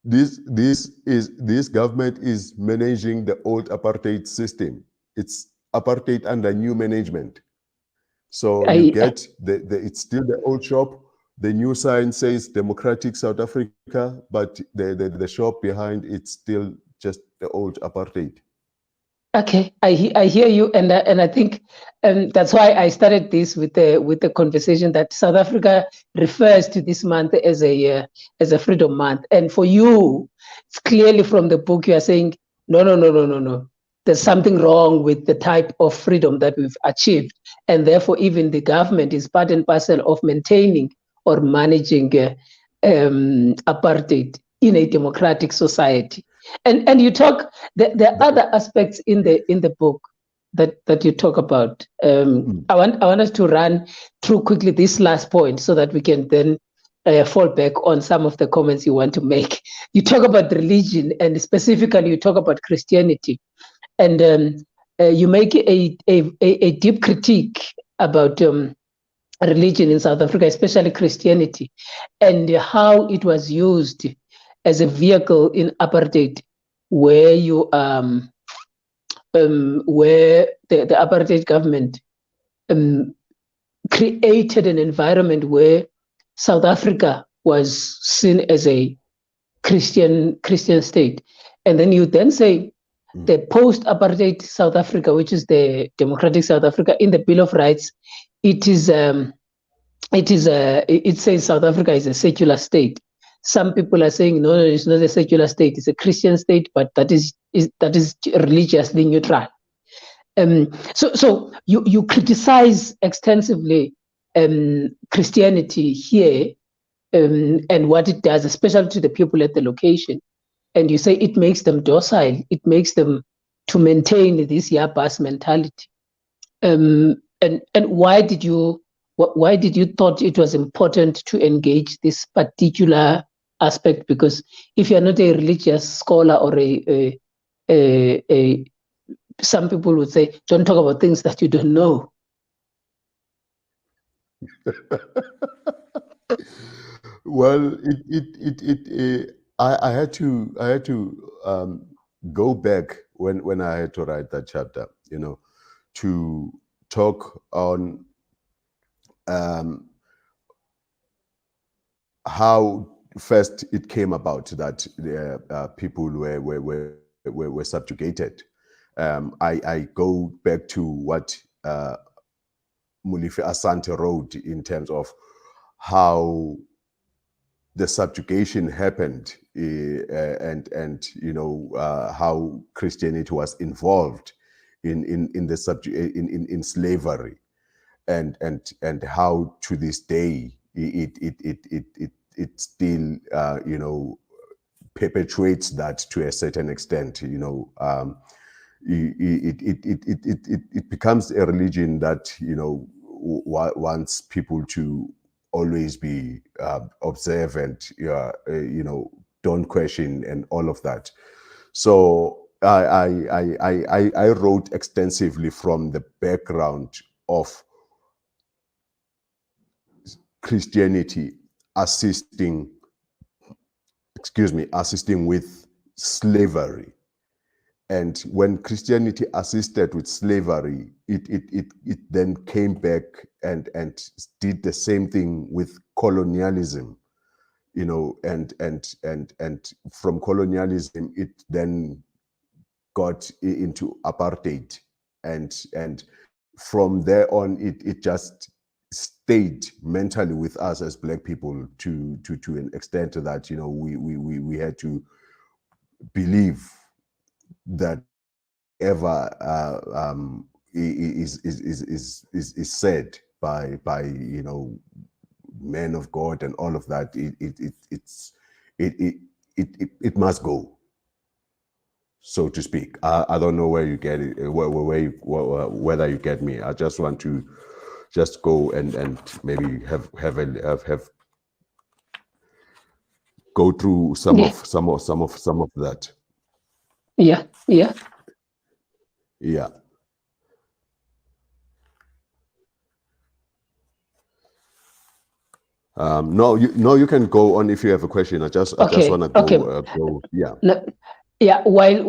This government is managing the old apartheid system. It's apartheid under new management. So you I get it's still the old shop. The new sign says Democratic South Africa, but the shop behind it's still just the old apartheid. Okay, I hear you, and I think that's why I started this with the conversation that South Africa refers to this month as a Freedom Month, and for you, it's clearly from the book you are saying no, no, no, no, no, no. There's something wrong with the type of freedom that we've achieved, and therefore even the government is part and parcel of maintaining or managing apartheid in a democratic society. And you talk, there are other aspects in the book that you talk about. I want us to run through quickly this last point so that we can then fall back on some of the comments you want to make. You talk about religion, and specifically you talk about Christianity, and you make a deep critique about religion in South Africa, especially Christianity, and how it was used as a vehicle in apartheid, where where the apartheid government um, created an environment where South Africa was seen as a Christian state, and then you then say the post-apartheid South Africa, which is the democratic South Africa, in the Bill of Rights, it is. It says South Africa is a secular state. Some people are saying no, it's not a secular state; it's a Christian state, but that is religiously neutral. So you criticize extensively Christianity here, and what it does, especially to the people at the location, and you say it makes them docile, it makes them to maintain this Yabas mentality. And why did you thought it was important to engage this particular aspect? Because if you're not a religious scholar or a some people would say, don't talk about things that you don't know. Well, I had to go back when I had to write that chapter, to talk on how first it came about that people were subjugated. I go back to what Mulife Asante wrote in terms of how the subjugation happened, and how Christianity was involved in the in slavery, and how to this day it still perpetuates that to a certain extent. It becomes a religion that wants people to always be observant, don't question and all of that. So I wrote extensively from the background of Christianity assisting with slavery. And when Christianity assisted with slavery, it then came back and did the same thing with colonialism, and from colonialism it then got into apartheid, and from there on it just stayed mentally with us as Black people to an extent that we had to believe that ever is said by men of God and all of that, it must go, so to speak. I don't know where you get it, whether you get me. I just want to just go and maybe have go through some of that. Yeah. Yeah. No, you can go on if you have a question. I just want to go. Go. Yeah. No, yeah. While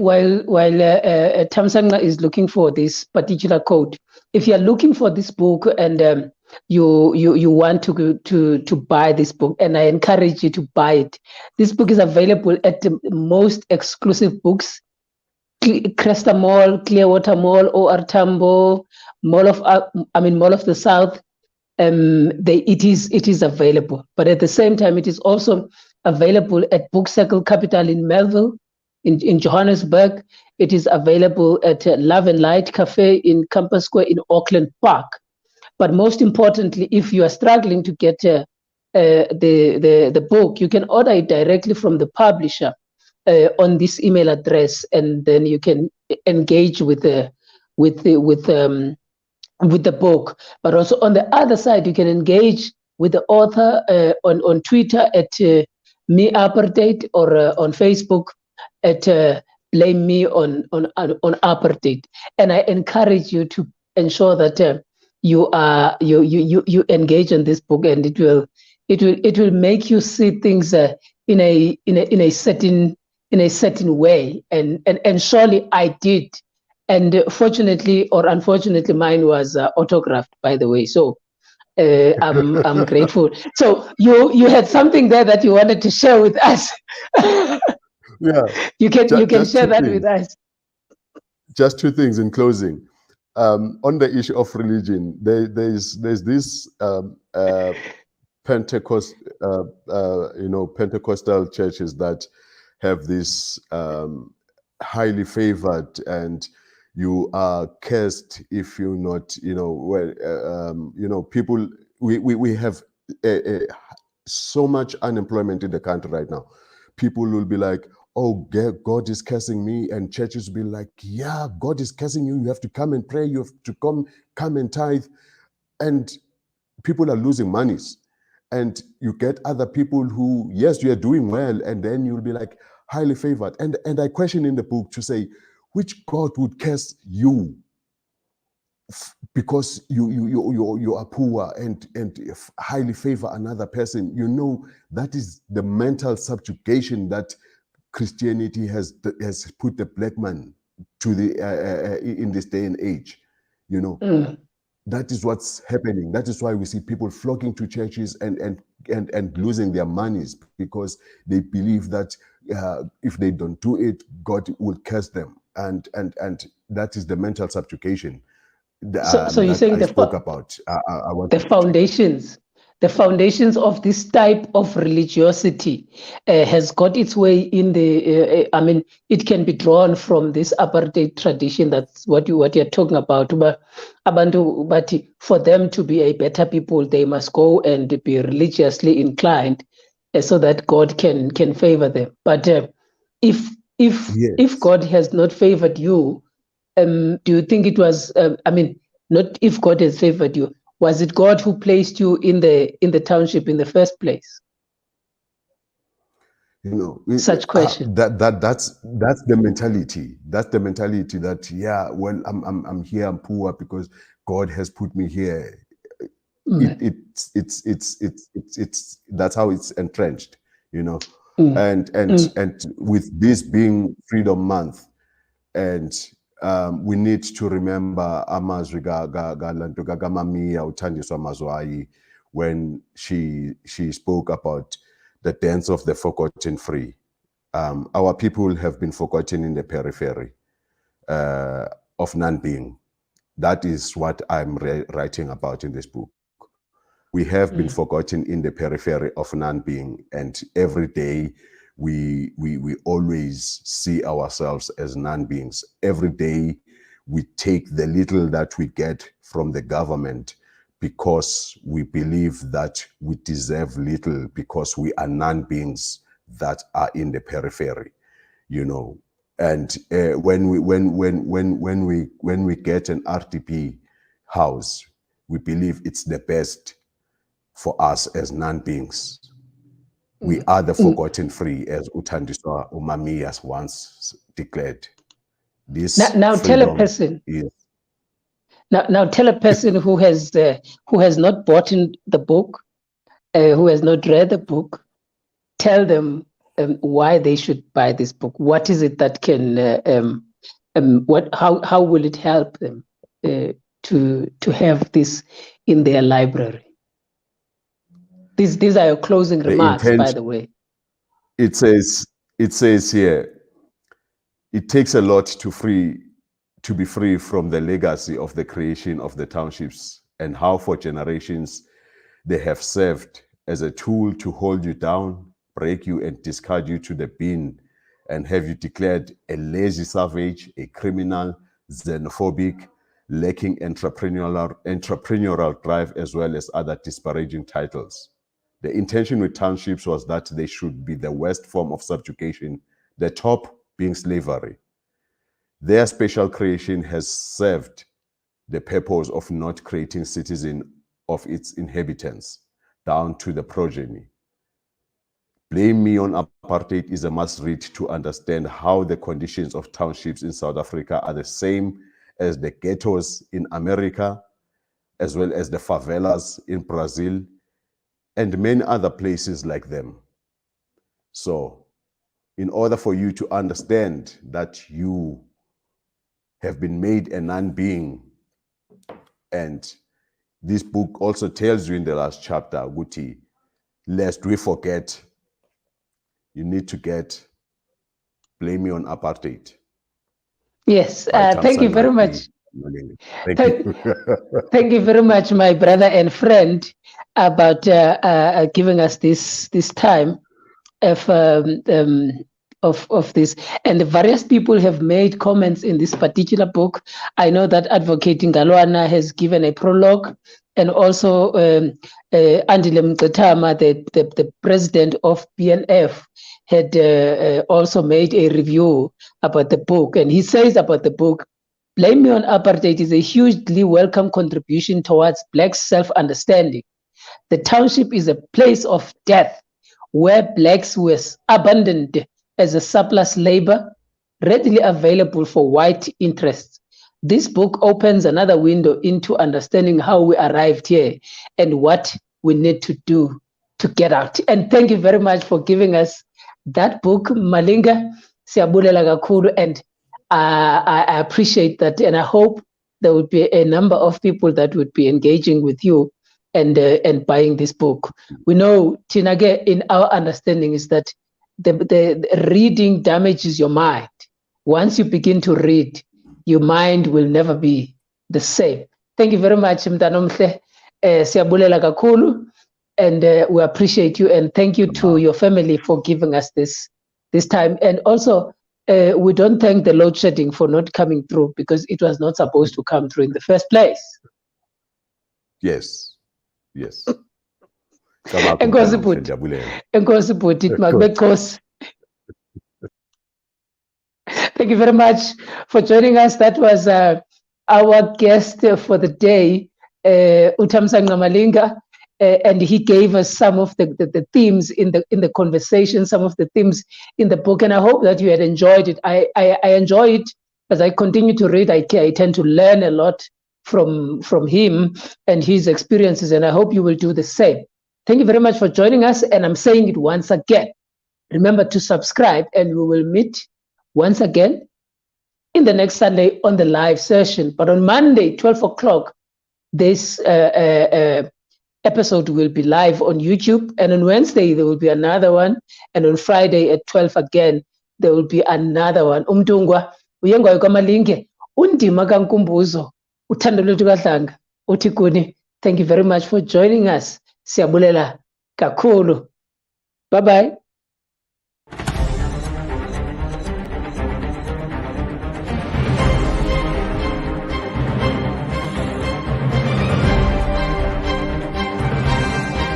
Thamsanqa is looking for this particular code, if you are looking for this book and you want to buy this book, and I encourage you to buy it. This book is available at the most exclusive books: Cresta Mall, Clearwater Mall, OR Tambo, Mall of the South. It is available, but at the same time, it is also available at Book Circle Capital in Melville, in Johannesburg. It is available at Love and Light Cafe in Campus Square in Auckland Park. But most importantly, if you are struggling to get the book, you can order it directly from the publisher on this email address, and then you can engage with the book. But also on the other side, you can engage with the author on Twitter at me Apartheid, or on Facebook at blame me on Apartheid. And I encourage you to ensure that you engage in this book, and it will make you see things in a certain way, and surely I did. And fortunately or unfortunately, mine was autographed, by the way. So I'm grateful. So you had something there that you wanted to share with us. Yeah, you can share that with us. Just two things in closing. On the issue of religion, there's this Pentecost, Pentecostal churches that have this highly favored, and you are cursed if you're not, people. We have so much unemployment in the country right now. People will be like, oh, God is cursing me, and churches will be like, yeah, God is cursing you. You have to come and pray. You have to come and tithe, and people are losing monies. And you get other people who, yes, you are doing well, and then you'll be like highly favored. And I question in the book to say, which God would curse you because you are poor and highly favor another person? That is the mental subjugation that Christianity has put the black man to in this day and age. That is what's happening. That is why we see people flocking to churches and losing their monies, because they believe that if they don't do it, God will curse them, and that is the mental subjugation. So you're saying I spoke about. The foundations of this type of religiosity has got its way in the. It can be drawn from this apartheid tradition. That's what you're talking about. But for them to be a better people, they must go and be religiously inclined, so that God can favor them. But if God has not favored you, do you think it was? Not if God has favored you. Was it God who placed you in the township in the first place? Such question. That's the mentality. That's the mentality that, yeah, well, I'm here, I'm poor because God has put me here. It's that's how it's entrenched, and with this being Freedom Month, and we need to remember amazwi kaLanto kaMamiya uThandiswa Mazwai, when she spoke about the dance of the forgotten free. Our people have been forgotten in the periphery of non-being. That is what I'm writing about in this book. We have been forgotten in the periphery of non-being, and every day we always see ourselves as non-beings. Every day we take the little that we get from the government because we believe that we deserve little because we are non-beings that are in the periphery, you know. And when we get an RDP house, we believe it's the best for us as non-beings. We are the forgotten free, as Uthandiswa Umami has once declared. This now tell a person. Now tell a person who has not bought the book, who has not read the book. Tell them why they should buy this book. What is it that can how will it help them to have this in their library? These are your closing remarks, by the way. It says here, it takes a lot to be free from the legacy of the creation of the townships and how for generations they have served as a tool to hold you down, break you and discard you to the bin and have you declared a lazy savage, a criminal, xenophobic, lacking entrepreneurial drive, as well as other disparaging titles. The intention with townships was that they should be the worst form of subjugation, the top being slavery. Their special creation has served the purpose of not creating citizens of its inhabitants, down to the progeny. Blame Me on Apartheid is a must-read to understand how the conditions of townships in South Africa are the same as the ghettos in America, as well as the favelas in Brazil, and many other places like them. So, in order for you to understand that you have been made a non-being, and this book also tells you in the last chapter, Guti, lest we forget, you need to get Blame Me on Apartheid. Yes, thank you very much. Thank you. Thank you very much, my brother and friend, about giving us this time of this. And various people have made comments in this particular book. I know that Advocating Galwana has given a prologue, and also Andile Mqetama, the president of BNF, had also made a review about the book. And he says about the book, Blame Me on Apartheid is a hugely welcome contribution towards Black self-understanding. The township is a place of death where Blacks were abandoned as a surplus labor, readily available for white interests. This book opens another window into understanding how we arrived here and what we need to do to get out. And thank you very much for giving us that book, Malinga. Siyabulela kakhulu, and I appreciate that, and I hope there would be a number of people that would be engaging with you and buying this book. We know, Tinage, in our understanding is that the reading damages your mind. Once you begin to read, your mind will never be the same. Thank you very much, Mtanomhle. Siyabulela kakhulu, and we appreciate you, and thank you to your family for giving us this time. And also, we don't thank the load shedding for not coming through, because it was not supposed to come through in the first place. Yes. Thank you very much for joining us. That was our guest for the day, Thamsanqa Malinga, and he gave us some of the themes in the conversation, some of the themes in the book, and I hope that you had enjoyed it. I enjoy it as I continue to read. I tend to learn a lot from him and his experiences, and I hope you will do the same. Thank you very much for joining us, and I'm saying it once again. Remember to subscribe, and we will meet once again in the next Sunday on the live session. But on Monday, 12 o'clock, this episode will be live on YouTube, and on Wednesday there will be another one, and on Friday at 12 again there will be another one. Umtungwa uyengwa kwamalinge undima kankumbuzo uthando lwethu kaDlanga uthi kuni. Thank you very much for joining us. Siyabulela kakhulu. Bye bye.